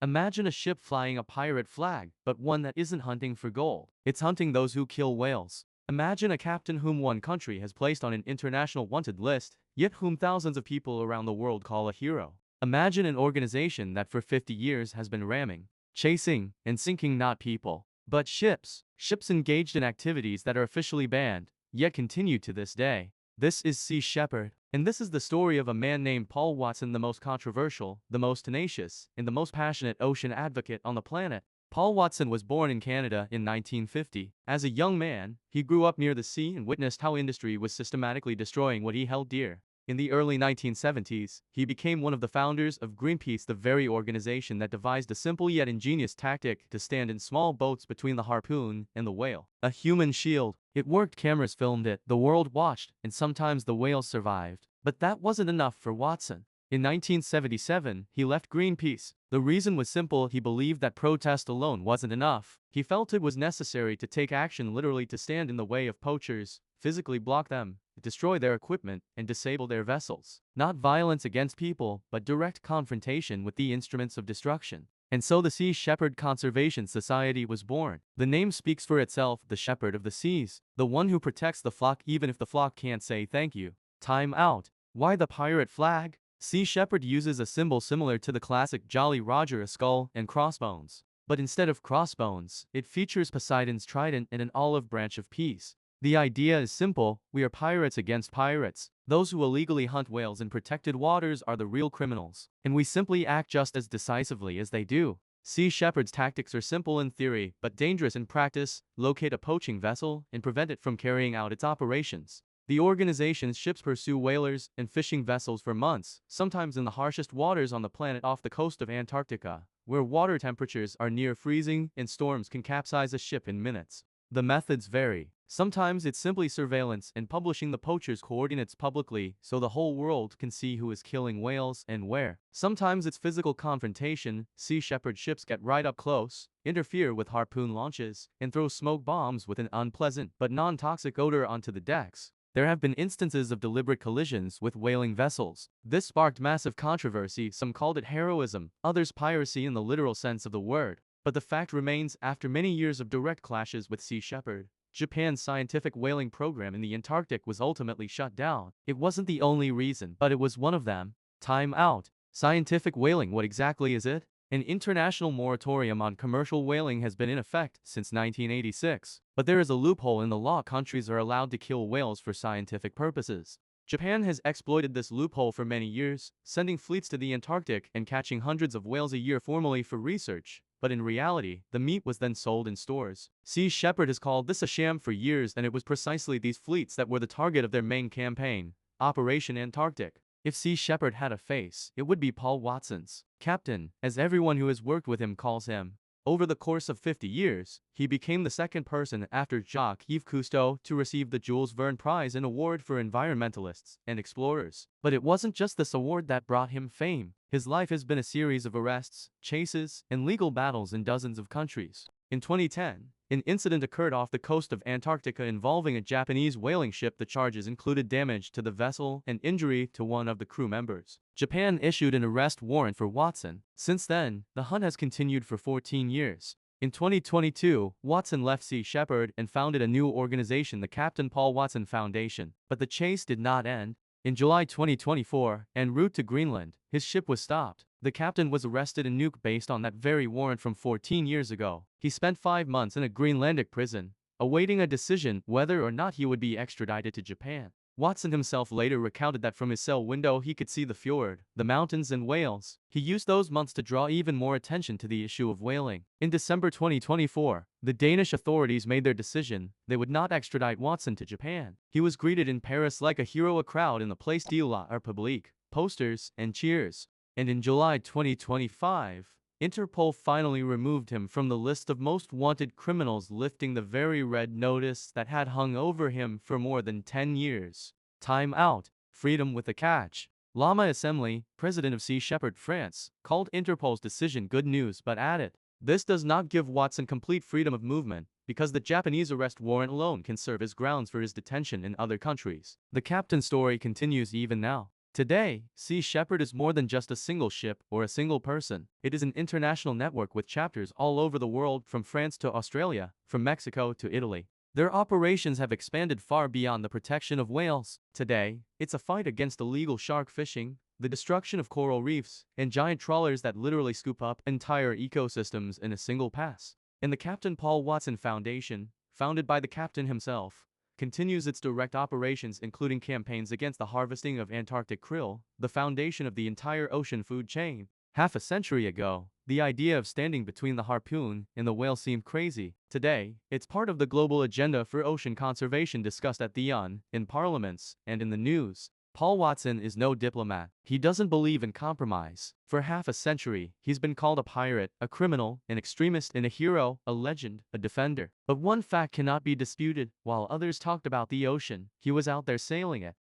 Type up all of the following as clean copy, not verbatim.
Imagine a ship flying a pirate flag, but one that isn't hunting for gold. It's hunting those who kill whales. Imagine a captain whom one country has placed on an international wanted list, yet whom thousands of people around the world call a hero. Imagine an organization that for 50 years has been ramming, chasing, and sinking not people, but ships. Ships engaged in activities that are officially banned, yet continue to this day. This is Sea Shepherd. And this is the story of a man named Paul Watson, the most controversial, the most tenacious, and the most passionate ocean advocate on the planet. Paul Watson was born in Canada in 1950. As a young man, he grew up near the sea and witnessed how industry was systematically destroying what he held dear. In the early 1970s, he became one of the founders of Greenpeace, the very organization that devised a simple yet ingenious tactic to stand in small boats between the harpoon and the whale. A human shield. It worked, cameras filmed it, the world watched, and sometimes the whales survived. But that wasn't enough for Watson. In 1977, he left Greenpeace. The reason was simple: he believed that protest alone wasn't enough. He felt it was necessary to take action, literally to stand in the way of poachers, physically block them, destroy their equipment, and disable their vessels. Not violence against people, but direct confrontation with the instruments of destruction. And so the Sea Shepherd Conservation Society was born. The name speaks for itself: the shepherd of the seas, the one who protects the flock even if the flock can't say thank you. Time out. Why the pirate flag? Sea Shepherd uses a symbol similar to the classic Jolly Roger, a skull and crossbones. But instead of crossbones, it features Poseidon's trident and an olive branch of peace. The idea is simple: we are pirates against pirates. Those who illegally hunt whales in protected waters are the real criminals, and we simply act just as decisively as they do. Sea Shepherd's tactics are simple in theory, but dangerous in practice: locate a poaching vessel and prevent it from carrying out its operations. The organization's ships pursue whalers and fishing vessels for months, sometimes in the harshest waters on the planet off the coast of Antarctica, where water temperatures are near freezing and storms can capsize a ship in minutes. The methods vary. Sometimes it's simply surveillance and publishing the poachers' coordinates publicly so the whole world can see who is killing whales and where. Sometimes it's physical confrontation. Sea Shepherd ships get right up close, interfere with harpoon launches, and throw smoke bombs with an unpleasant but non-toxic odor onto the decks. There have been instances of deliberate collisions with whaling vessels. This sparked massive controversy. Some called it heroism, others piracy in the literal sense of the word. But the fact remains, after many years of direct clashes with Sea Shepherd, Japan's scientific whaling program in the Antarctic was ultimately shut down. It wasn't the only reason, but it was one of them. Time out. Scientific whaling, what exactly is it? An international moratorium on commercial whaling has been in effect since 1986. But there is a loophole in the law: countries are allowed to kill whales for scientific purposes. Japan has exploited this loophole for many years, sending fleets to the Antarctic and catching hundreds of whales a year formally for research. But in reality, the meat was then sold in stores. Sea Shepherd has called this a sham for years, and it was precisely these fleets that were the target of their main campaign, Operation Antarctic. If Sea Shepherd had a face, it would be Paul Watson's. Captain, as everyone who has worked with him calls him. Over the course of 50 years, he became the second person after Jacques-Yves Cousteau to receive the Jules Verne Prize, an award for environmentalists and explorers. But it wasn't just this award that brought him fame. His life has been a series of arrests, chases, and legal battles in dozens of countries. In 2010, an incident occurred off the coast of Antarctica involving a Japanese whaling ship. The charges included damage to the vessel and injury to one of the crew members. Japan issued an arrest warrant for Watson. Since then, the hunt has continued for 14 years. In 2022, Watson left Sea Shepherd and founded a new organization, the Captain Paul Watson Foundation. But the chase did not end. In July 2024, en route to Greenland, his ship was stopped. The captain was arrested and nuked based on that very warrant from 14 years ago. He spent 5 months in a Greenlandic prison, awaiting a decision whether or not he would be extradited to Japan. Watson himself later recounted that from his cell window he could see the fjord, the mountains, and whales. He used those months to draw even more attention to the issue of whaling. In December 2024, the Danish authorities made their decision: they would not extradite Watson to Japan. He was greeted in Paris like a hero, a crowd in the Place de la République, posters and cheers. And in July 2025, Interpol finally removed him from the list of most wanted criminals, lifting the very red notice that had hung over him for more than 10 years. Time out. Freedom with a catch. Lama Assembly, president of Sea Shepherd France, called Interpol's decision good news, but added, this does not give Watson complete freedom of movement, because the Japanese arrest warrant alone can serve as grounds for his detention in other countries. The captain's story continues even now. Today, Sea Shepherd is more than just a single ship or a single person. It is an international network with chapters all over the world, from France to Australia, from Mexico to Italy. Their operations have expanded far beyond the protection of whales. Today, it's a fight against illegal shark fishing, the destruction of coral reefs, and giant trawlers that literally scoop up entire ecosystems in a single pass. And the Captain Paul Watson Foundation, founded by the captain himself, continues its direct operations, including campaigns against the harvesting of Antarctic krill, the foundation of the entire ocean food chain. Half a century ago, the idea of standing between the harpoon and the whale seemed crazy. Today, it's part of the global agenda for ocean conservation discussed at the UN, in parliaments, and in the news. Paul Watson is no diplomat. He doesn't believe in compromise. For half a century, he's been called a pirate, a criminal, an extremist, and a hero, a legend, a defender. But one fact cannot be disputed: while others talked about the ocean, he was out there sailing it.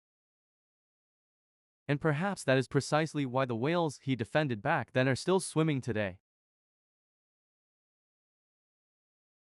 And perhaps that is precisely why the whales he defended back then are still swimming today.